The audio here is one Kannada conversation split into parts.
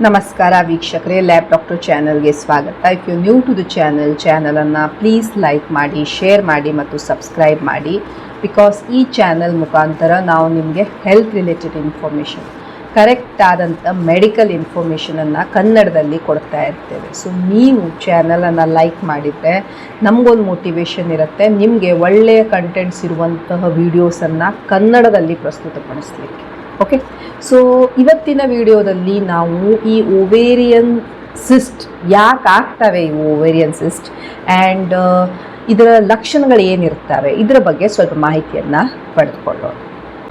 ನಮಸ್ಕಾರ ವೀಕ್ಷಕರೇ, ಲ್ಯಾಬ್ ಡಾಕ್ಟರ್ ಚಾನಲ್ಗೆ ಸ್ವಾಗತ. If you new to the ಚಾನಲನ್ನು ಪ್ಲೀಸ್ ಲೈಕ್ ಮಾಡಿ, ಶೇರ್ ಮಾಡಿ ಮತ್ತು ಸಬ್ಸ್ಕ್ರೈಬ್ ಮಾಡಿ. ಬಿಕಾಸ್ ಈ ಚಾನಲ್ ಮುಖಾಂತರ ನಾವು ನಿಮಗೆ ಹೆಲ್ತ್ ರಿಲೇಟೆಡ್ ಇನ್ಫಾರ್ಮೇಷನ್, ಕರೆಕ್ಟ್ ಆದಂಥ ಮೆಡಿಕಲ್ ಇನ್ಫಾರ್ಮೇಷನನ್ನು ಕನ್ನಡದಲ್ಲಿ ಕೊಡ್ತಾ ಇರ್ತೇವೆ. ಸೊ ನೀವು ಚಾನಲನ್ನು ಲೈಕ್ ಮಾಡಿದರೆ ನಮಗೊಂದು ಮೋಟಿವೇಶನ್ ಇರುತ್ತೆ, ನಿಮಗೆ ಒಳ್ಳೆಯ ಕಂಟೆಂಟ್ಸ್ ಇರುವಂತಹ ವೀಡಿಯೋಸನ್ನು ಕನ್ನಡದಲ್ಲಿ ಪ್ರಸ್ತುತಪಡಿಸಲಿಕ್ಕೆ. ಓಕೆ, ಸೊ ಇವತ್ತಿನ ವಿಡಿಯೋದಲ್ಲಿ ನಾವು ಈ ಓವೇರಿಯನ್ ಸಿಸ್ಟ್ ಯಾಕೆ ಆಗ್ತವೆ, ಈ ಓವೇರಿಯನ್ ಸಿಸ್ಟ್ ಆ್ಯಂಡ್ ಇದರ ಲಕ್ಷಣಗಳು ಏನಿರ್ತವೆ ಇದರ ಬಗ್ಗೆ ಸ್ವಲ್ಪ ಮಾಹಿತಿಯನ್ನು ಪಡೆದುಕೊಳ್ಳೋಣ.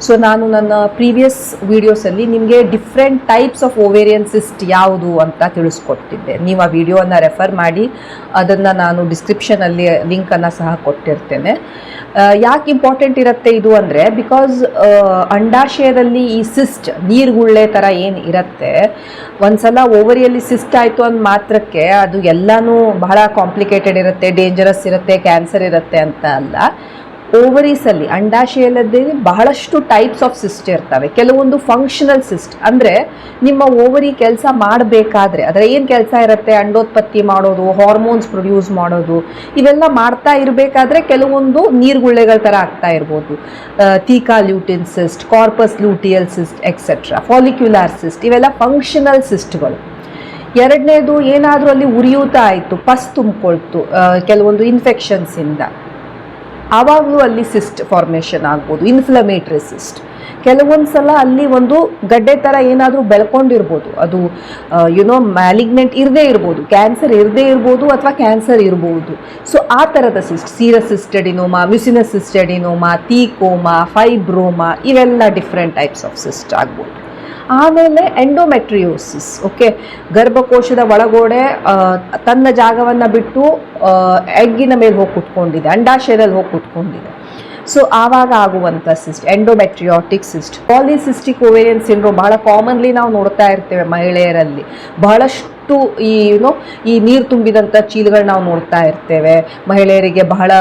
ಸೊ ನಾನು ನನ್ನ ಪ್ರೀವಿಯಸ್ ವೀಡಿಯೋಸಲ್ಲಿ ನಿಮಗೆ different types of ovarian cyst ಯಾವುದು ಅಂತ ತಿಳಿಸ್ಕೊಟ್ಟಿದ್ದೆ. ನೀವು ಆ ವಿಡಿಯೋವನ್ನು ರೆಫರ್ ಮಾಡಿ, ಅದನ್ನು ನಾನು ಡಿಸ್ಕ್ರಿಪ್ಷನಲ್ಲಿ ಲಿಂಕನ್ನು ಸಹ ಕೊಟ್ಟಿರ್ತೇನೆ. ಯಾಕೆ ಇಂಪಾರ್ಟೆಂಟ್ ಇರುತ್ತೆ ಇದು ಅಂದರೆ, ಬಿಕಾಸ್ ಅಂಡಾಶಯದಲ್ಲಿ ಈ ಸಿಸ್ಟ್ ನೀರುಗುಳ್ಳೆ ಥರ ಏನು ಇರುತ್ತೆ, ಒಂದ್ಸಲ ಓವರಿಯಲ್ಲಿ ಸಿಸ್ಟ್ ಆಯಿತು ಅಂದ ಮಾತ್ರಕ್ಕೆ ಅದು ಎಲ್ಲನೂ ಬಹಳ ಕಾಂಪ್ಲಿಕೇಟೆಡ್ ಇರುತ್ತೆ, ಡೇಂಜರಸ್ ಇರುತ್ತೆ, ಕ್ಯಾನ್ಸರ್ ಇರುತ್ತೆ ಅಂತ ಅಲ್ಲ. ಓವರೀಸಲ್ಲಿ ಅಂಡಾಶಯದಲ್ಲಿ ಬಹಳಷ್ಟು ಟೈಪ್ಸ್ ಆಫ್ ಸಿಸ್ಟ್ ಇರ್ತವೆ. ಕೆಲವೊಂದು ಫಂಕ್ಷನಲ್ ಸಿಸ್ಟ್ ಅಂದರೆ ನಿಮ್ಮ ಓವರಿ ಕೆಲಸ ಮಾಡಬೇಕಾದ್ರೆ ಅದರ ಏನು ಕೆಲಸ ಇರುತ್ತೆ, ಅಂಡೋತ್ಪತ್ತಿ ಮಾಡೋದು, ಹಾರ್ಮೋನ್ಸ್ ಪ್ರೊಡ್ಯೂಸ್ ಮಾಡೋದು, ಇವೆಲ್ಲ ಮಾಡ್ತಾ ಇರಬೇಕಾದ್ರೆ ಕೆಲವೊಂದು ನೀರುಗುಳ್ಳೆಗಳ ಥರ ಆಗ್ತಾ ಇರ್ಬೋದು. Theca lutein cyst, corpus luteal cyst etcetera, follicular cyst, ಇವೆಲ್ಲ ಫಂಕ್ಷನಲ್ ಸಿಸ್ಟ್ಗಳು. ಎರಡನೇದು, ಏನಾದರೂ ಅಲ್ಲಿ ಉರಿಯೂತ ಆಯಿತು, ಪಸ್ ತುಂಬಿಕೊಳ್ತು ಕೆಲವೊಂದು ಇನ್ಫೆಕ್ಷನ್ಸಿಂದ, ಆವಾಗಲೂ ಅಲ್ಲಿ ಸಿಸ್ಟ್ ಫಾರ್ಮೇಷನ್ ಆಗ್ಬೋದು, ಇನ್ಫ್ಲಮೇಟ್ರಿ ಸಿಸ್ಟ್. ಕೆಲವೊಂದು ಸಲ ಅಲ್ಲಿ ಒಂದು ಗಡ್ಡೆ ಥರ ಏನಾದರೂ ಬೆಳ್ಕೊಂಡಿರ್ಬೋದು, ಅದು ಮ್ಯಾಲಿಗ್ನೆಂಟ್ ಇರದೇ ಇರ್ಬೋದು, ಕ್ಯಾನ್ಸರ್ ಇರದೇ ಇರ್ಬೋದು ಅಥವಾ ಕ್ಯಾನ್ಸರ್ ಇರ್ಬೋದು. ಸೊ ಆ ಥರದ ಸಿಸ್ಟ್, ಸೀರಸ್ ಸಿಸ್ಟೆಡಿನೋಮಾ, ಮ್ಯುಸಿನಸ್ ಸಿಸ್ಟೆಡಿನೋಮಾ, ಥೀಕೋಮಾ, ಫೈಬ್ರೋಮಾ, ಇವೆಲ್ಲ ಡಿಫ್ರೆಂಟ್ ಟೈಪ್ಸ್ ಆಫ್ ಸಿಸ್ಟ್ ಆಗ್ಬೋದು. ಆಮೇಲೆ ಎಂಡೋಮೆಟ್ರಿಯೋಸಿಸ್. ಓಕೆ, ಗರ್ಭಕೋಶದ ಒಳಗೋಡೆ ತನ್ನ ಜಾಗವನ್ನು ಬಿಟ್ಟು ಎಗ್ಗಿನ ಮೇಲೆ ಹೋಗಿ ಕೂತ್ಕೊಂಡಿದೆ, ಅಂಡಾಶಯದಲ್ಲಿ ಹೋಗಿ ಕೂತ್ಕೊಂಡಿದೆ. ಸೊ ಆವಾಗ ಆಗುವಂಥ cyst endometriotic cyst. Polycystic ovarian syndrome ಬಹಳ ಕಾಮನ್ಲಿ ನಾವು ನೋಡ್ತಾ ಇರ್ತೇವೆ ಮಹಿಳೆಯರಲ್ಲಿ. ಬಹಳಷ್ಟು ಈ ನೀರು ತುಂಬಿದಂಥ ಚೀಲಗಳು ನಾವು ನೋಡ್ತಾ ಇರ್ತೇವೆ. ಮಹಿಳೆಯರಿಗೆ ಬಹಳ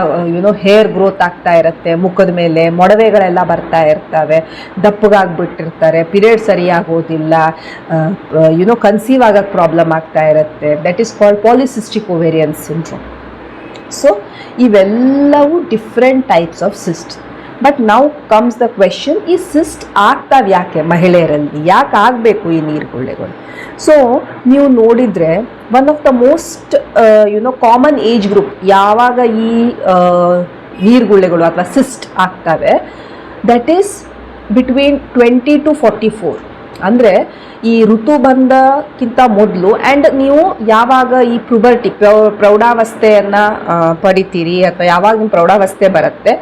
ಹೇರ್ ಗ್ರೋತ್ ಆಗ್ತಾ ಇರುತ್ತೆ, ಮುಖದ ಮೇಲೆ ಮೊಡವೆಗಳೆಲ್ಲ ಬರ್ತಾ ಇರ್ತವೆ, ದಪ್ಪಗಾಗ್ಬಿಟ್ಟಿರ್ತಾರೆ, ಪೀರಿಯಡ್ ಸರಿಯಾಗೋದಿಲ್ಲ, ಕನ್ಸೀವ್ ಆಗೋಕ್ಕೆ ಪ್ರಾಬ್ಲಮ್ ಆಗ್ತಾ ಇರುತ್ತೆ. That is called polycystic ovarian syndrome. So ಇವೆಲ್ಲವೂ different types of cyst. But now comes the question, ಈ ಸಿಸ್ಟ್ ಆಗ್ತಾವೆ ಯಾಕೆ ಮಹಿಳೆಯರಲ್ಲಿ, ಯಾಕೆ ಆಗಬೇಕು ಈ ನೀರುಗುಳ್ಳೆಗಳು? ಸೊ ನೀವು ನೋಡಿದರೆ one of the most common age group ಯಾವಾಗ ಈ ನೀರುಗುಳ್ಳೆಗಳು ಅಥವಾ ಸಿಸ್ಟ್ ಆಗ್ತವೆ, ದಟ್ ಈಸ್ ಬಿಟ್ವೀನ್ 20 to 44. ಅಂದರೆ ಈ ಋತುಬಂಧಕ್ಕಿಂತ ಮೊದಲು ಆ್ಯಂಡ್ ನೀವು ಯಾವಾಗ ಈ ಪ್ಯುಬರ್ಟಿ ಪ್ರೌಢಾವಸ್ಥೆಯನ್ನು ಪಡಿತೀರಿ ಅಥವಾ ಯಾವಾಗ ನಿಮ್ಮ ಪ್ರೌಢಾವಸ್ಥೆ ಬರುತ್ತೆ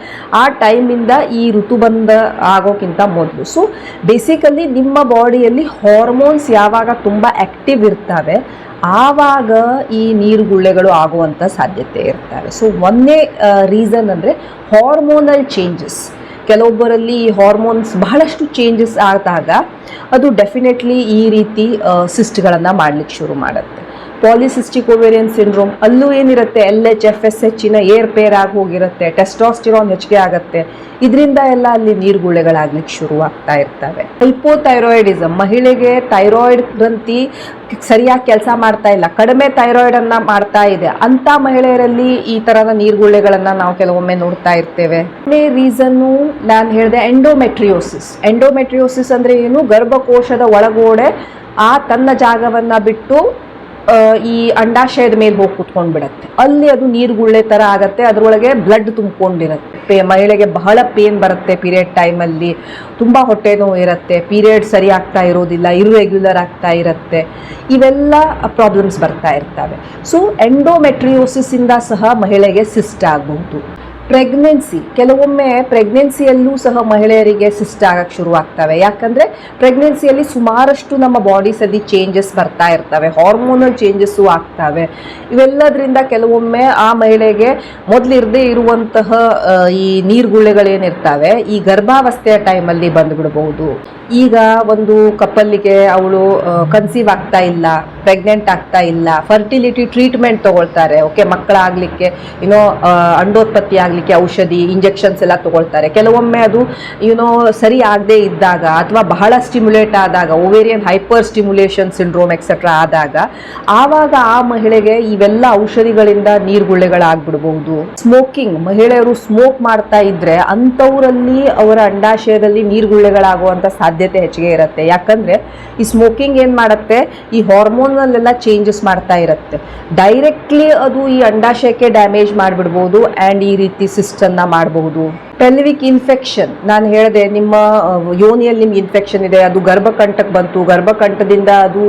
ಆ ಟೈಮಿಂದ ಈ ಋತುಬಂಧ ಆಗೋಕ್ಕಿಂತ ಮೊದಲು. ಸೊ ಬೇಸಿಕಲಿ ನಿಮ್ಮ ಬಾಡಿಯಲ್ಲಿ ಹಾರ್ಮೋನ್ಸ್ ಯಾವಾಗ ತುಂಬ ಆ್ಯಕ್ಟಿವ್ ಇರ್ತವೆ ಆವಾಗ ಈ ನೀರುಗುಳ್ಳೆಗಳು ಆಗುವಂಥ ಸಾಧ್ಯತೆ ಇರ್ತವೆ. ಸೊ ಒಂದೇ ರೀಸನ್ ಅಂದರೆ ಹಾರ್ಮೋನಲ್ ಚೇಂಜಸ್. ಕೆಲವೊಬ್ಬರಲ್ಲಿ ಈ ಹಾರ್ಮೋನ್ಸ್ ಬಹಳಷ್ಟು ಚೇಂಜಸ್ ಆದಾಗ ಅದು ಡೆಫಿನೆಟ್ಲಿ ಈ ರೀತಿ ಸಿಸ್ಟ್ಗಳನ್ನು ಮಾಡಲಿಕ್ಕೆ ಶುರು ಮಾಡುತ್ತೆ. ಪಾಲಿಸಿಸ್ಟಿಕ್ ಓವೇರಿಯನ್ ಸಿಂಡ್ರೋಮ್ ಅಲ್ಲೂ ಏನಿರುತ್ತೆ, LH FSH ಏರ್ಪೇರ್ ಆಗಿ ಹೋಗಿರುತ್ತೆ, ಟೆಸ್ಟೋಸ್ಟಿರಾನ್ ಹೆಚ್ಚಿಗೆ ಆಗುತ್ತೆ, ಇದರಿಂದ ಎಲ್ಲ ಅಲ್ಲಿ ನೀರುಗುಳ್ಳೆಗಳಾಗ್ಲಿಕ್ಕೆ ಶುರು ಆಗ್ತಾ ಇರ್ತವೆ. ಹೈಪೋಥೈರಾಯ್ಡಿಸಮ್, ಮಹಿಳೆಗೆ ಥೈರಾಯ್ಡ್ ಗ್ರಂಥಿ ಸರಿಯಾಗಿ ಕೆಲಸ ಮಾಡ್ತಾ ಇಲ್ಲ, ಕಡಿಮೆ ಥೈರಾಯ್ಡನ್ನು ಮಾಡ್ತಾ ಇದೆ, ಅಂಥ ಮಹಿಳೆಯರಲ್ಲಿ ಈ ಥರದ ನೀರುಗುಳ್ಳೆಗಳನ್ನು ನಾವು ಕೆಲವೊಮ್ಮೆ ನೋಡ್ತಾ ಇರ್ತೇವೆ. ರೀಸನ್ನು ನಾನು ಹೇಳಿದೆ ಎಂಡೋಮೆಟ್ರಿಯೋಸಿಸ್. ಎಂಡೋಮೆಟ್ರಿಯೋಸಿಸ್ ಅಂದರೆ ಏನು, ಗರ್ಭಕೋಶದ ಒಳಗೋಡೆ ತನ್ನ ಜಾಗವನ್ನು ಬಿಟ್ಟು ಈ ಅಂಡಾಶಯದ ಮೇಲೆ ಹೋಗಿ ಕೂತ್ಕೊಂಡ್ಬಿಡತ್ತೆ, ಅಲ್ಲಿ ಅದು ನೀರುಗುಳ್ಳೆ ಥರ ಆಗುತ್ತೆ, ಅದರೊಳಗೆ ಬ್ಲಡ್ ತುಂಬಿಕೊಂಡಿರುತ್ತೆ. ಮಹಿಳೆಗೆ ಬಹಳ ಪೇನ್ ಬರುತ್ತೆ ಪೀರಿಯಡ್ ಟೈಮಲ್ಲಿ, ತುಂಬ ಹೊಟ್ಟೆ ನೋವು ಇರುತ್ತೆ, ಪೀರಿಯಡ್ ಸರಿ ಆಗ್ತಾ ಇರೋದಿಲ್ಲ, ಇರ್ರೆಗ್ಯುಲರ್ ಆಗ್ತಾ ಇರುತ್ತೆ, ಇವೆಲ್ಲ ಪ್ರಾಬ್ಲಮ್ಸ್ ಬರ್ತಾ ಇರ್ತವೆ. ಸೊ ಎಂಡೋಮೆಟ್ರಿಯೋಸಿಸಿಂದ ಸಹ ಮಹಿಳೆಗೆ ಸಿಸ್ಟ್ ಆಗಬಹುದು. ಪ್ರೆಗ್ನೆನ್ಸಿ, ಕೆಲವೊಮ್ಮೆ ಪ್ರೆಗ್ನೆನ್ಸಿಯಲ್ಲೂ ಸಹ ಮಹಿಳೆಯರಿಗೆ ಸಿಸ್ಟ್ ಆಗಕ್ಕೆ ಶುರು ಆಗ್ತವೆ. ಯಾಕಂದರೆ ಪ್ರೆಗ್ನೆನ್ಸಿಯಲ್ಲಿ ಸುಮಾರಷ್ಟು ನಮ್ಮ ಬಾಡೀಸಲ್ಲಿ ಚೇಂಜಸ್ ಬರ್ತಾ ಇರ್ತವೆ, ಹಾರ್ಮೋನಲ್ ಚೇಂಜಸ್ಸು ಆಗ್ತವೆ. ಇವೆಲ್ಲದರಿಂದ ಕೆಲವೊಮ್ಮೆ ಆ ಮಹಿಳೆಗೆ ಮೊದಲಿರದೇ ಇರುವಂತಹ ಈ ನೀರುಗುಳ್ಳೆಗಳೇನಿರ್ತವೆ ಈ ಗರ್ಭಾವಸ್ಥೆಯ ಟೈಮಲ್ಲಿ ಬಂದುಬಿಡ್ಬೋದು. ಈಗ ಒಂದು ಕಪ್ಪಲ್ಲಿಗೆ ಅವಳು ಕನ್ಸೀವ್ ಆಗ್ತಾ ಇಲ್ಲ, ಪ್ರೆಗ್ನೆಂಟ್ ಆಗ್ತಾ ಇಲ್ಲ, ಫರ್ಟಿಲಿಟಿ ಟ್ರೀಟ್ಮೆಂಟ್ ತೊಗೊಳ್ತಾರೆ, ಓಕೆ, ಮಕ್ಕಳಾಗಲಿಕ್ಕೆ ಅಂಡೋತ್ಪತ್ತಿ ಆಗಲಿಕ್ಕೆ ಔಷಧಿ ಇಂಜೆಕ್ಷನ್ಸ್ ಎಲ್ಲ ತಗೊಳ್ತಾರೆ. ಕೆಲವೊಮ್ಮೆ ಅದು ಸರಿ ಆಗದೆ ಇದ್ದಾಗ ಅಥವಾ ಬಹಳ ಸ್ಟಿಮ್ಯುಲೇಟ್ ಆದಾಗ, ovarian hyper stimulation syndrome etcetera ಆದಾಗ ಆವಾಗ ಆ ಮಹಿಳೆಗೆ ಇವೆಲ್ಲ ಔಷಧಿಗಳಿಂದ ನೀರ್ಗುಳ್ಳೆಗಳಾಗ್ಬಿಡ್ಬಹುದು. ಸ್ಮೋಕಿಂಗ್, ಮಹಿಳೆಯರು ಸ್ಮೋಕ್ ಮಾಡ್ತಾ ಇದ್ರೆ ಅಂಥವರಲ್ಲಿ ಅವರ ಅಂಡಾಶಯದಲ್ಲಿ ನೀರ್ಗುಳ್ಳೆಗಳಾಗುವಂಥ ಸಾಧ್ಯತೆ ಹೆಚ್ಚಿಗೆ ಇರುತ್ತೆ. ಯಾಕಂದರೆ ಈ ಸ್ಮೋಕಿಂಗ್ ಏನು ಮಾಡುತ್ತೆ, ಈ ಹಾರ್ಮೋನಲ್ಲೆಲ್ಲ ಚೇಂಜಸ್ ಮಾಡ್ತಾ ಇರುತ್ತೆ. ಡೈರೆಕ್ಟ್ಲಿ ಅದು ಈ ಅಂಡಾಶಯಕ್ಕೆ ಡ್ಯಾಮೇಜ್ ಮಾಡಿಬಿಡ್ಬೋದು ಆ್ಯಂಡ್ ಈ ರೀತಿ ಸಿಸ್ಟನ್ನು ಮಾಡಬಹುದು. ಪೆಲ್ವಿಕ್ ಇನ್ಫೆಕ್ಷನ್, ನಾನು ಹೇಳಿದೆ ನಿಮ್ಮ ಯೋನಿಯಲ್ಲಿ ನಿಮ್ಗೆ ಇನ್ಫೆಕ್ಷನ್ ಇದೆ, ಅದು ಗರ್ಭಕಂಠಕ್ಕೆ ಬಂತು, ಗರ್ಭಕಂಠದಿಂದ ಅದು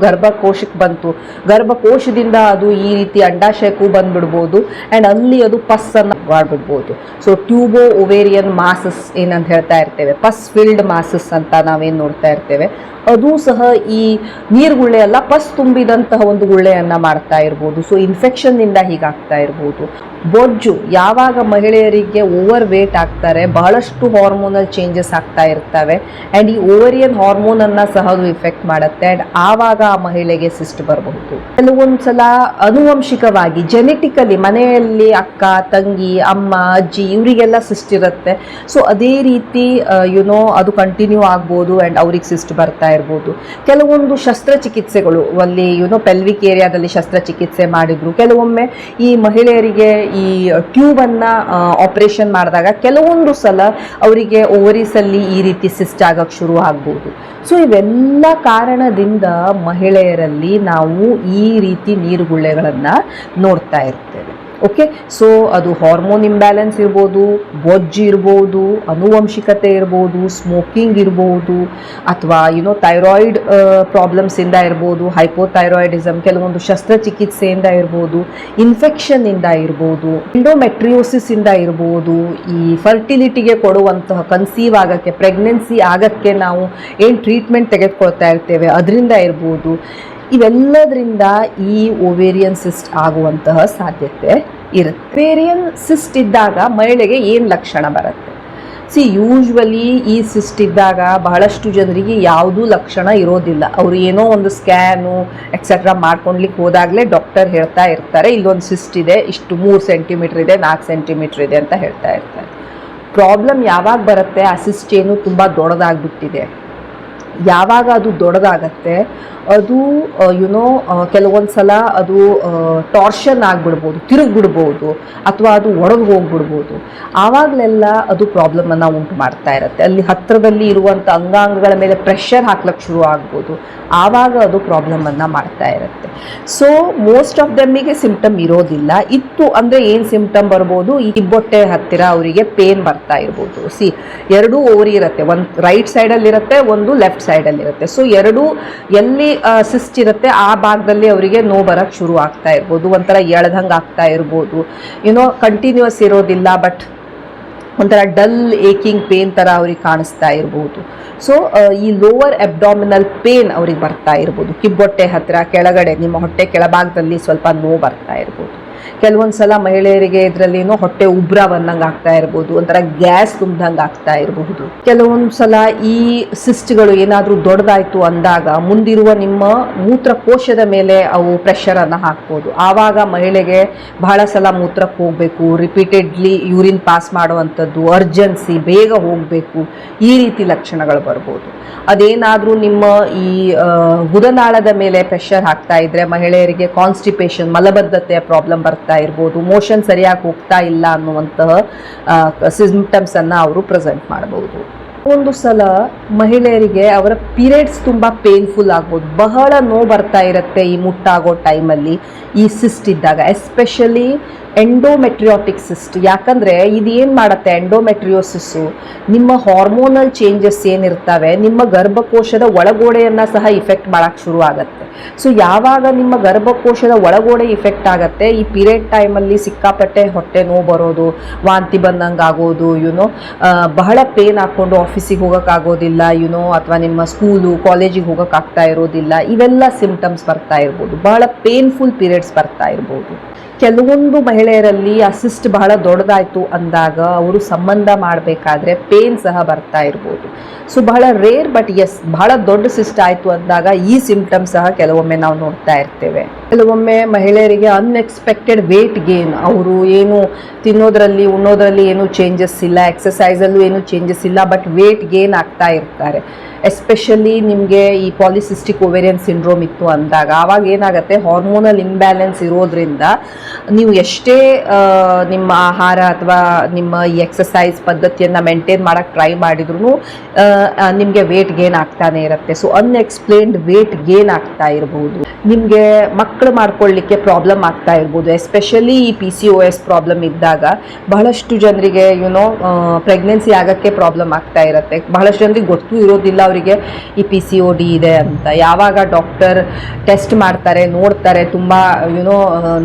ಗರ್ಭಕೋಶಕ್ಕೆ ಬಂತು, ಗರ್ಭಕೋಶದಿಂದ ಅದು ಈ ರೀತಿ ಅಂಡಾಶಯಕ್ಕೂ ಬಂದ್ಬಿಡ್ಬೋದು ಆ್ಯಂಡ್ ಅಲ್ಲಿ ಅದು ಪಸ್ಸನ್ನು ಮಾಡಿಬಿಡ್ಬೋದು. ಸೊ ಟ್ಯೂಬೋ ಓವೇರಿಯನ್ ಮಾಸಸ್ ಏನಂತ ಹೇಳ್ತಾ ಇರ್ತೇವೆ, ಪಸ್ ಫಿಲ್ಡ್ ಮಾಸಸ್ ಅಂತ ನಾವೇನು ನೋಡ್ತಾ ಇರ್ತೇವೆ, ಅದು ಸಹ ಈ ನೀರುಗುಳ್ಳೆ ಅಲ್ಲ, ಪಸ್ ತುಂಬಿದಂತಹ ಒಂದು ಗುಳ್ಳೆಯನ್ನು ಮಾಡ್ತಾ ಇರ್ಬೋದು. ಸೊ ಇನ್ಫೆಕ್ಷನ್ನಿಂದ ಹೀಗಾಗ್ತಾ ಇರ್ಬೋದು. ಬೊಜ್ಜು, ಯಾವಾಗ ಮಹಿಳೆಯರಿಗೆ ಓವರ್ ವೇಟ್ ಆಗ್ತಾರೆ ಬಹಳಷ್ಟು ಹಾರ್ಮೋನಲ್ ಚೇಂಜಸ್ ಆಗ್ತಾ ಇರ್ತವೆ ಆ್ಯಂಡ್ ಈ ಓವರಿಯನ್ ಹಾರ್ಮೋನನ್ನು ಸಹ ಅದು ಇಫೆಕ್ಟ್ ಮಾಡುತ್ತೆ ಆ್ಯಂಡ್ ಆವಾಗ ಆ ಮಹಿಳೆಗೆ ಸಿಸ್ಟ್ ಬರಬಹುದು. ಕೆಲವೊಂದು ಸಲ ಅನುವಂಶಿಕವಾಗಿ ಜೆನೆಟಿಕಲಿ ಮನೆಯಲ್ಲಿ ಅಕ್ಕ, ತಂಗಿ, ಅಮ್ಮ, ಅಜ್ಜಿ ಇವರಿಗೆಲ್ಲ ಸಿಸ್ಟ್ ಇರುತ್ತೆ. ಸೊ ಅದೇ ರೀತಿ ಅದು ಕಂಟಿನ್ಯೂ ಆಗ್ಬೋದು ಆ್ಯಂಡ್ ಅವ್ರಿಗೆ ಸಿಸ್ಟ್ ಬರ್ತಾ ಇರ್ಬೋದು. ಕೆಲವೊಂದು ಶಸ್ತ್ರಚಿಕಿತ್ಸೆಗಳು ಅಲ್ಲಿ ಪೆಲ್ವಿಕ್ ಏರಿಯಾದಲ್ಲಿ ಶಸ್ತ್ರಚಿಕಿತ್ಸೆ ಮಾಡಿದ್ರು. ಕೆಲವೊಮ್ಮೆ ಈ ಮಹಿಳೆಯರಿಗೆ ಈ ಟ್ಯೂಬನ್ನು ಆಪರೇಷನ್ ಮಾಡಿದಾಗ ಕೆಲವೊಂದು ಸಲ ಅವರಿಗೆ ಓವರೀಸಲ್ಲಿ ಈ ರೀತಿ ಸಿಸ್ಟ್ ಆಗಕ್ಕೆ ಶುರು ಆಗ್ಬೋದು. ಸೊ ಇವೆಲ್ಲ ಕಾರಣದಿಂದ ಮಹಿಳೆಯರಲ್ಲಿ ನಾವು ಈ ರೀತಿ ನೀರುಗುಳ್ಳೆಗಳನ್ನು ನೋಡ್ತಾ ಇರ್ತೇವೆ. ಓಕೆ, ಸೊ ಅದು ಹಾರ್ಮೋನ್ ಇಂಬ್ಯಾಲೆನ್ಸ್ ಇರ್ಬೋದು, ಬೊಜ್ಜು ಇರ್ಬೋದು, ಅನುವಂಶಿಕತೆ ಇರ್ಬೋದು, ಸ್ಮೋಕಿಂಗ್ ಇರ್ಬೋದು, ಅಥವಾ ಥೈರಾಯ್ಡ್ ಪ್ರಾಬ್ಲಮ್ಸಿಂದ ಇರ್ಬೋದು, ಹೈಪೋಥೈರಾಯ್ಡಿಸಮ್, ಕೆಲವೊಂದು ಶಸ್ತ್ರಚಿಕಿತ್ಸೆಯಿಂದ ಇರ್ಬೋದು, ಇನ್ಫೆಕ್ಷನ್ನಿಂದ ಇರ್ಬೋದು, ಎಂಡೋಮೆಟ್ರಿಯೋಸಿಸಿಂದ ಇರ್ಬೋದು, ಈ ಫರ್ಟಿಲಿಟಿಗೆ ಕೊಡುವಂತಹ ಕನ್ಸೀವ್ ಆಗೋಕ್ಕೆ, ಪ್ರೆಗ್ನೆನ್ಸಿ ಆಗೋಕ್ಕೆ ನಾವು ಏನು ಟ್ರೀಟ್ಮೆಂಟ್ ತೆಗೆದುಕೊಳ್ತಾ ಇರ್ತೇವೆ ಅದರಿಂದ ಇರ್ಬೋದು. ಇವೆಲ್ಲದರಿಂದ ಈ ಓವೇರಿಯನ್ ಸಿಸ್ಟ್ ಆಗುವಂತಹ ಸಾಧ್ಯತೆ ಇರುತ್ತೆ. ಓವೇರಿಯನ್ ಸಿಸ್ಟ್ ಇದ್ದಾಗ ಮಹಿಳೆಗೆ ಏನು ಲಕ್ಷಣ ಬರುತ್ತೆ? ಯೂಶ್ವಲಿ ಈ ಸಿಸ್ಟ್ ಇದ್ದಾಗ ಬಹಳಷ್ಟು ಜನರಿಗೆ ಯಾವುದೂ ಲಕ್ಷಣ ಇರೋದಿಲ್ಲ. ಅವರು ಏನೋ ಒಂದು ಸ್ಕ್ಯಾನು ಎಕ್ಸೆಟ್ರಾ ಮಾಡ್ಕೊಳ್ಲಿಕ್ಕೆ ಹೋದಾಗಲೇ ಡಾಕ್ಟರ್ ಹೇಳ್ತಾ ಇರ್ತಾರೆ, ಇಲ್ಲೊಂದು ಸಿಸ್ಟ್ ಇದೆ, ಇಷ್ಟು 3 ಸೆಂಟಿಮೀಟ್ರ್ ಇದೆ, 4 ಸೆಂಟಿಮೀಟ್ರ್ ಇದೆ ಅಂತ ಹೇಳ್ತಾ ಇರ್ತಾರೆ. ಪ್ರಾಬ್ಲಮ್ ಯಾವಾಗ ಬರುತ್ತೆ, ಆ ಸಿಸ್ಟ್ ಏನು ತುಂಬ ದೊಡ್ಡದಾಗ್ಬಿಟ್ಟಿದೆ. ಯಾವಾಗ ಅದು ದೊಡ್ಡದಾಗತ್ತೆ ಅದು ಕೆಲವೊಂದು ಸಲ ಅದು ಟಾರ್ಷನ್ ಆಗಿಬಿಡ್ಬೋದು, ತಿರುಗಿಬಿಡ್ಬೋದು, ಅಥವಾ ಅದು ಒಡೆದು ಹೋಗ್ಬಿಡ್ಬೋದು. ಆವಾಗಲೆಲ್ಲ ಅದು ಪ್ರಾಬ್ಲಮನ್ನು ಉಂಟು ಮಾಡ್ತಾ ಇರುತ್ತೆ. ಅಲ್ಲಿ ಹತ್ತಿರದಲ್ಲಿ ಇರುವಂಥ ಅಂಗಾಂಗಗಳ ಮೇಲೆ ಪ್ರೆಷರ್ ಹಾಕ್ಲಿಕ್ಕೆ ಶುರು ಆಗ್ಬೋದು. ಆವಾಗ ಅದು ಪ್ರಾಬ್ಲಮನ್ನು ಮಾಡ್ತಾ ಇರುತ್ತೆ. ಸೊ ಮೋಸ್ಟ್ ಆಫ್ ದೆಮ್ಮಿಗೆ ಸಿಂಪ್ಟಮ್ ಇರೋದಿಲ್ಲ. ಇತ್ತು ಅಂದರೆ ಏನು ಸಿಂಪ್ಟಮ್ ಬರ್ಬೋದು, ಈ ಕಿಬ್ಬೊಟ್ಟೆ ಹತ್ತಿರ ಅವರಿಗೆ ಪೇನ್ ಬರ್ತಾ ಇರ್ಬೋದು. ಎರಡೂ ಓವರಿ ಇರುತ್ತೆ, ಒಂದು ರೈಟ್ ಸೈಡಲ್ಲಿರುತ್ತೆ, ಒಂದು ಲೆಫ್ಟ್ ಸೈಡಲ್ಲಿರುತ್ತೆ. ಸೊ ಎರಡೂ ಎಲ್ಲಿ ಸಿಸ್ಟ್ ಇರುತ್ತೆ ಆ ಭಾಗದಲ್ಲಿ ಅವರಿಗೆ ನೋವು ಬರೋಕ್ಕೆ ಶುರು ಆಗ್ತಾ ಇರ್ಬೋದು, ಒಂಥರ ಎಳ್ದಂಗೆ ಆಗ್ತಾ ಇರ್ಬೋದು. ಕಂಟಿನ್ಯೂಸ್ ಇರೋದಿಲ್ಲ, ಬಟ್ ಒಂಥರ ಡಲ್ ಏಕಿಂಗ್ ಪೇನ್ ಥರ ಅವ್ರಿಗೆ ಕಾಣಿಸ್ತಾ ಇರ್ಬೋದು. ಸೊ ಈ ಲೋವರ್ ಅಬ್ಡಾಮಿನಲ್ ಪೇನ್ ಅವ್ರಿಗೆ ಬರ್ತಾ ಇರ್ಬೋದು. ಕಿಬ್ಬೊಟ್ಟೆ ಹತ್ತಿರ ಕೆಳಗಡೆ ನಿಮ್ಮ ಹೊಟ್ಟೆ ಕೆಳಭಾಗದಲ್ಲಿ ಸ್ವಲ್ಪ ನೋವು ಬರ್ತಾ ಇರ್ಬೋದು. ಕೆಲವೊಂದು ಸಲ ಮಹಿಳೆಯರಿಗೆ ಇದರಲ್ಲಿನೂ ಹೊಟ್ಟೆ ಉಬ್ರ ಬಂದಂಗೆ ಆಗ್ತಾ ಇರ್ಬೋದು, ಒಂಥರ ಗ್ಯಾಸ್ ತುಂಬ್ದಂಗೆ ಆಗ್ತಾ ಇರಬಹುದು. ಕೆಲವೊಂದು ಸಲ ಈ ಸಿಸ್ಟ್ಗಳು ಏನಾದರೂ ದೊಡ್ಡದಾಯಿತು ಅಂದಾಗ ಮುಂದಿರುವ ನಿಮ್ಮ ಮೂತ್ರಕೋಶದ ಮೇಲೆ ಅವು ಪ್ರೆಷರನ್ನು ಹಾಕ್ಬೋದು. ಆವಾಗ ಮಹಿಳೆಗೆ ಬಹಳ ಸಲ ಮೂತ್ರಕ್ಕೆ ಹೋಗಬೇಕು, ರಿಪೀಟೆಡ್ಲಿ ಯೂರಿನ್ ಪಾಸ್ ಮಾಡುವಂಥದ್ದು, ಅರ್ಜೆನ್ಸಿ, ಬೇಗ ಹೋಗಬೇಕು, ಈ ರೀತಿ ಲಕ್ಷಣಗಳು ಬರ್ಬೋದು. ಅದೇನಾದರೂ ನಿಮ್ಮ ಈ ಗುದನಾಳದ ಮೇಲೆ ಪ್ರೆಷರ್ ಹಾಕ್ತಾ ಇದ್ದರೆ ಮಹಿಳೆಯರಿಗೆ ಕಾನ್ಸ್ಟಿಪೇಷನ್, ಮಲಬದ್ಧತೆಯ ಪ್ರಾಬ್ಲಮ್ ಬರ್ತಾ ಇರ್ಬೋದು, ಮೋಷನ್ ಸರಿಯಾಗಿ ಹೋಗ್ತಾ ಇಲ್ಲ ಅನ್ನುವಂತಹ ಸಿಂಪ್ಟಮ್ಸನ್ನು ಅವರು ಪ್ರೆಸೆಂಟ್ ಮಾಡಬಹುದು. ಒಂದು ಸಲ ಮಹಿಳೆಯರಿಗೆ ಅವರ ಪೀರಿಯಡ್ಸ್ ತುಂಬ ಪೇನ್ಫುಲ್ ಆಗ್ಬೋದು, ಬಹಳ ನೋವು ಬರ್ತಾ ಇರುತ್ತೆ ಈ ಮುಟ್ಟಾಗೋ ಟೈಮಲ್ಲಿ ಈ ಸಿಸ್ಟ್ ಇದ್ದಾಗ, ಎಸ್ಪೆಷಲಿ ಎಂಡೋಮೆಟ್ರಿಯೋಟಿಕ್ ಸಿಸ್ಟ್. ಯಾಕಂದರೆ ಇದು ಏನು ಮಾಡುತ್ತೆ, ಎಂಡೋಮೆಟ್ರಿಯೋಸಿಸ್ಸು ನಿಮ್ಮ ಹಾರ್ಮೋನಲ್ ಚೇಂಜಸ್ ಏನಿರ್ತವೆ ನಿಮ್ಮ ಗರ್ಭಕೋಶದ ಒಳಗೋಡೆಯನ್ನು ಸಹ ಇಫೆಕ್ಟ್ ಮಾಡೋಕ್ಕೆ ಶುರು ಆಗುತ್ತೆ. ಸೊ ಯಾವಾಗ ನಿಮ್ಮ ಗರ್ಭಕೋಶದ ಒಳಗೋಡೆ ಇಫೆಕ್ಟ್ ಆಗುತ್ತೆ, ಈ ಪೀರಿಯಡ್ ಟೈಮಲ್ಲಿ ಸಿಕ್ಕಾಪಟ್ಟೆ ಹೊಟ್ಟೆ ನೋವು ಬರೋದು, ವಾಂತಿ ಬಂದಂಗೆ ಆಗೋದು, ಬಹಳ ಪೇನ್ ಹಾಕ್ಕೊಂಡು ಆಫೀಸಿಗೆ ಹೋಗೋಕ್ಕಾಗೋದಿಲ್ಲ, ಅಥವಾ ನಿಮ್ಮ ಸ್ಕೂಲು ಕಾಲೇಜಿಗೆ ಹೋಗೋಕ್ಕಾಗ್ತಾ ಇರೋದಿಲ್ಲ, ಇವೆಲ್ಲ ಸಿಂಪ್ಟಮ್ಸ್ ಬರ್ತಾ ಇರ್ಬೋದು. ಬಹಳ ಪೇನ್ಫುಲ್ ಪೀರಿಯಡ್ಸ್ ಬರ್ತಾ ಇರ್ಬೋದು. ಕೆಲವೊಂದು ಮಹಿಳೆಯರಲ್ಲಿ ಆ ಸಿಸ್ಟ್ ಬಹಳ ದೊಡ್ಡದಾಯಿತು ಅಂದಾಗ ಅವರು ಸಂಬಂಧ ಮಾಡಬೇಕಾದ್ರೆ ಪೇನ್ ಸಹ ಬರ್ತಾ ಇರ್ಬೋದು. ಸೊ ಬಹಳ ರೇರ್, ಬಟ್ ಎಸ್, ಬಹಳ ದೊಡ್ಡ ಸಿಸ್ಟ್ ಆಯಿತು ಅಂದಾಗ ಈ ಸಿಂಪ್ಟಮ್ಸ್ ಸಹ ಕೆಲವೊಮ್ಮೆ ನಾವು ನೋಡ್ತಾ ಇರ್ತೇವೆ. ಕೆಲವೊಮ್ಮೆ ಮಹಿಳೆಯರಿಗೆ ಅನ್ಎಕ್ಸ್ಪೆಕ್ಟೆಡ್ ವೇಟ್ ಗೇನ್, ಅವರು ಏನು ತಿನ್ನೋದ್ರಲ್ಲಿ ಉಣ್ಣೋದ್ರಲ್ಲಿ ಏನು ಚೇಂಜಸ್ ಇಲ್ಲ, ಎಕ್ಸಸೈಸಲ್ಲೂ ಏನು ಚೇಂಜಸ್ ಇಲ್ಲ, ಬಟ್ ವೇಟ್ ಗೇನ್ ಆಗ್ತಾ ಇರ್ತಾರೆ. ಎಸ್ಪೆಷಲಿ ನಿಮಗೆ ಈ ಪಾಲಿಸಿಸ್ಟಿಕ್ ಓವೇರಿಯನ್ ಸಿಂಡ್ರೋಮ್ ಇತ್ತು ಅಂದಾಗ ಆವಾಗ ಏನಾಗುತ್ತೆ, ಹಾರ್ಮೋನಲ್ ಇಂಬ್ಯಾಲೆನ್ಸ್ ಇರೋದ್ರಿಂದ ನೀವು ಎಷ್ಟೇ ನಿಮ್ಮ ಆಹಾರ ಅಥವಾ ನಿಮ್ಮ ಈ ಎಕ್ಸಸೈಸ್ ಪದ್ಧತಿಯನ್ನು ಮೇಂಟೈನ್ ಮಾಡೋಕ್ಕೆ ಟ್ರೈ ಮಾಡಿದ್ರು ನಿಮಗೆ ವೇಟ್ ಗೇನ್ ಆಗ್ತಾನೆ ಇರುತ್ತೆ. ಸೊ ಅನ್ಎಕ್ಸ್ಪ್ಲೇನ್ಡ್ ವೇಟ್ ಗೇನ್ ಆಗ್ತಾ ಇರ್ಬೋದು. ನಿಮಗೆ ಮಕ್ಕಳು ಮಾಡ್ಕೊಳ್ಳಿಕ್ಕೆ ಪ್ರಾಬ್ಲಮ್ ಆಗ್ತಾ ಇರ್ಬೋದು. ಎಸ್ಪೆಷಲಿ ಈ PCOS ಪ್ರಾಬ್ಲಮ್ ಇದ್ದಾಗ ಬಹಳಷ್ಟು ಜನರಿಗೆ ಪ್ರೆಗ್ನೆನ್ಸಿ ಆಗೋಕ್ಕೆ ಪ್ರಾಬ್ಲಮ್ ಆಗ್ತಾ ಇರುತ್ತೆ. ಬಹಳಷ್ಟು ಜನರಿಗೆ ಗೊತ್ತೂ ಇರೋದಿಲ್ಲ ಅವರಿಗೆ ಈ PCOD ಇದೆ ಅಂತ. ಯಾವಾಗ ಡಾಕ್ಟರ್ ಟೆಸ್ಟ್ ಮಾಡ್ತಾರೆ, ನೋಡ್ತಾರೆ, ತುಂಬ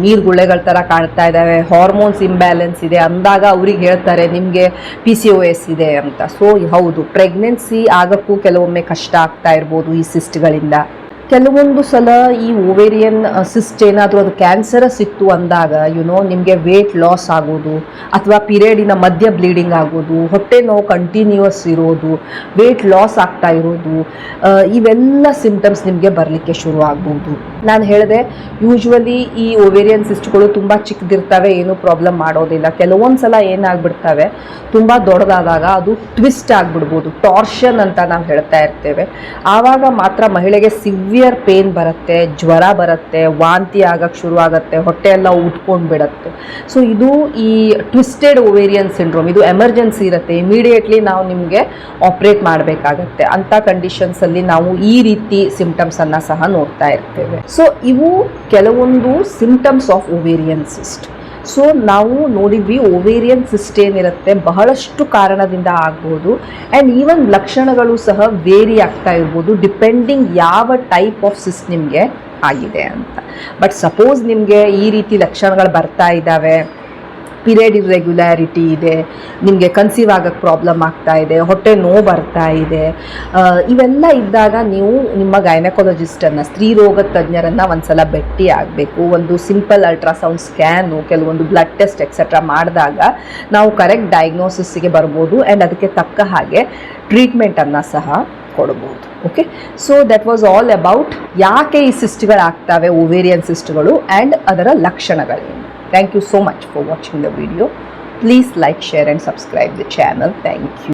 ನೀರು ಗುಳ್ಳೆಗಳ ಥರ ಕಾಣ್ತಾ ಇದ್ದಾವೆ, ಹಾರ್ಮೋನ್ಸ್ ಇಂಬ್ಯಾಲೆನ್ಸ್ ಇದೆ ಅಂದಾಗ ಅವ್ರಿಗೆ ಹೇಳ್ತಾರೆ ನಿಮಗೆ PCOS ಇದೆ ಅಂತ. ಸೊ ಹೌದು, ಪ್ರೆಗ್ನೆನ್ಸಿ ಆಗೋಕ್ಕೂ ಕೆಲವೊಮ್ಮೆ ಕಷ್ಟ ಆಗ್ತಾ ಇರ್ಬೋದು ಈ ಸಿಸ್ಟ್ಗಳಿಂದ. ಕೆಲವೊಂದು ಸಲ ಈ ಓವೇರಿಯನ್ ಸಿಸ್ಟ್ ಏನಾದರೂ ಅದು ಕ್ಯಾನ್ಸರಸ್ ಇತ್ತು ಅಂದಾಗ ನಿಮಗೆ ವೇಟ್ ಲಾಸ್ ಆಗೋದು ಅಥವಾ ಪೀರಿಯಡಿನ ಮಧ್ಯ ಬ್ಲೀಡಿಂಗ್ ಆಗೋದು, ಹೊಟ್ಟೆ ನೋವು ಕಂಟಿನ್ಯೂಸ್ ಇರೋದು, ವೇಟ್ ಲಾಸ್ ಆಗ್ತಾ ಇರೋದು, ಇವೆಲ್ಲ ಸಿಂಪ್ಟಮ್ಸ್ ನಿಮಗೆ ಬರಲಿಕ್ಕೆ ಶುರು ಆಗ್ಬೋದು. ನಾನು ಹೇಳಿದೆ, ಯೂಶ್ವಲಿ ಈ ಓವೇರಿಯನ್ ಸಿಸ್ಟ್ಗಳು ತುಂಬ ಚಿಕ್ಕದಿರ್ತವೆ, ಏನೂ ಪ್ರಾಬ್ಲಮ್ ಮಾಡೋದಿಲ್ಲ. ಕೆಲವೊಂದು ಸಲ ಏನಾಗ್ಬಿಡ್ತವೆ, ತುಂಬ ದೊಡ್ಡದಾದಾಗ ಅದು ಟ್ವಿಸ್ಟ್ ಆಗಿಬಿಡ್ಬೋದು, ಟಾರ್ಷನ್ ಅಂತ ನಾವು ಹೇಳ್ತಾ ಇರ್ತೇವೆ. ಆವಾಗ ಮಾತ್ರ ಮಹಿಳೆಗೆ ಸಿವಿಯರ್ ಪೇನ್ ಬರುತ್ತೆ, ಜ್ವರ ಬರುತ್ತೆ, ವಾಂತಿ ಆಗಕ್ಕೆ ಶುರು ಆಗುತ್ತೆ, ಹೊಟ್ಟೆ ಎಲ್ಲ ಉಟ್ಕೊಂಡು ಬಿಡುತ್ತೆ. ಸೊ ಇದು ಈ ಟ್ವಿಸ್ಟೆಡ್ ಓವೇರಿಯನ್ ಸಿಂಡ್ರೋಮ್, ಇದು ಎಮರ್ಜೆನ್ಸಿ ಇರುತ್ತೆ, ಇಮಿಡಿಯೇಟ್ಲಿ ನಾವು ನಿಮಗೆ ಆಪ್ರೇಟ್ ಮಾಡಬೇಕಾಗತ್ತೆ. ಅಂಥ ಕಂಡೀಷನ್ಸಲ್ಲಿ ನಾವು ಈ ರೀತಿ ಸಿಂಪ್ಟಮ್ಸನ್ನು ಸಹ ನೋಡ್ತಾ ಇರ್ತೇವೆ. ಸೊ ಇವು ಕೆಲವೊಂದು symptoms of ovarian cyst. So ನಾವು ನೋಡಿದ್ವಿ ಓವೇರಿಯನ್ ಸಿಸ್ಟ್ ಏನಿರುತ್ತೆ ಬಹಳಷ್ಟು ಕಾರಣದಿಂದ ಆಗ್ಬೋದು, ಆ್ಯಂಡ್ ಈವನ್ ಲಕ್ಷಣಗಳು ಸಹ ವೇರಿ ಆಗ್ತಾ ಇರ್ಬೋದು ಡಿಪೆಂಡಿಂಗ್ ಯಾವ ಟೈಪ್ ಆಫ್ ಸಿಸ್ಟ್ ನಿಮಗೆ ಆಗಿದೆ ಅಂತ. ಬಟ್ ಸಪೋಸ್ ನಿಮಗೆ ಈ ರೀತಿ ಲಕ್ಷಣಗಳು ಬರ್ತಾ ಇದ್ದಾವೆ, ಪೀರಿಯಡ್ ಇರ್ರೆಗ್ಯುಲಾರಿಟಿ ಇದೆ, ನಿಮಗೆ ಕನ್ಸೀವ್ ಆಗೋಕ್ಕೆ ಪ್ರಾಬ್ಲಮ್ ಆಗ್ತಾ ಇದೆ, ಹೊಟ್ಟೆ ನೋವು ಬರ್ತಾ ಇದೆ, ಇವೆಲ್ಲ ಇದ್ದಾಗ ನೀವು ನಿಮ್ಮ ಗೈನಕಾಲಜಿಸ್ಟನ್ನು, ಸ್ತ್ರೀ ರೋಗ ತಜ್ಞರನ್ನು ಒಂದ್ಸಲ ಭೇಟಿ ಆಗಬೇಕು. ಒಂದು ಸಿಂಪಲ್ ಅಲ್ಟ್ರಾಸೌಂಡ್ ಸ್ಕ್ಯಾನು, ಕೆಲವೊಂದು ಬ್ಲಡ್ ಟೆಸ್ಟ್ ಎಕ್ಸೆಟ್ರಾ ಮಾಡಿದಾಗ ನಾವು ಕರೆಕ್ಟ್ ಡಯಾಗ್ನೋಸಿಸ್ಗೆ ಬರ್ಬೋದು, ಆ್ಯಂಡ್ ಅದಕ್ಕೆ ತಕ್ಕ ಹಾಗೆ ಟ್ರೀಟ್ಮೆಂಟನ್ನು ಸಹ ಕೊಡ್ಬೋದು. Okay, so that was all about ಯಾಕೆ ಈ ಸಿಸ್ಟ್ಗಳಾಗ್ತವೆ, ಓವೇರಿಯನ್ ಸಿಸ್ಟ್ಗಳು, ಆ್ಯಂಡ್ ಅದರ ಲಕ್ಷಣಗಳೇನು. Thank you so much for watching the video. Please like, share and subscribe the channel. Thank you.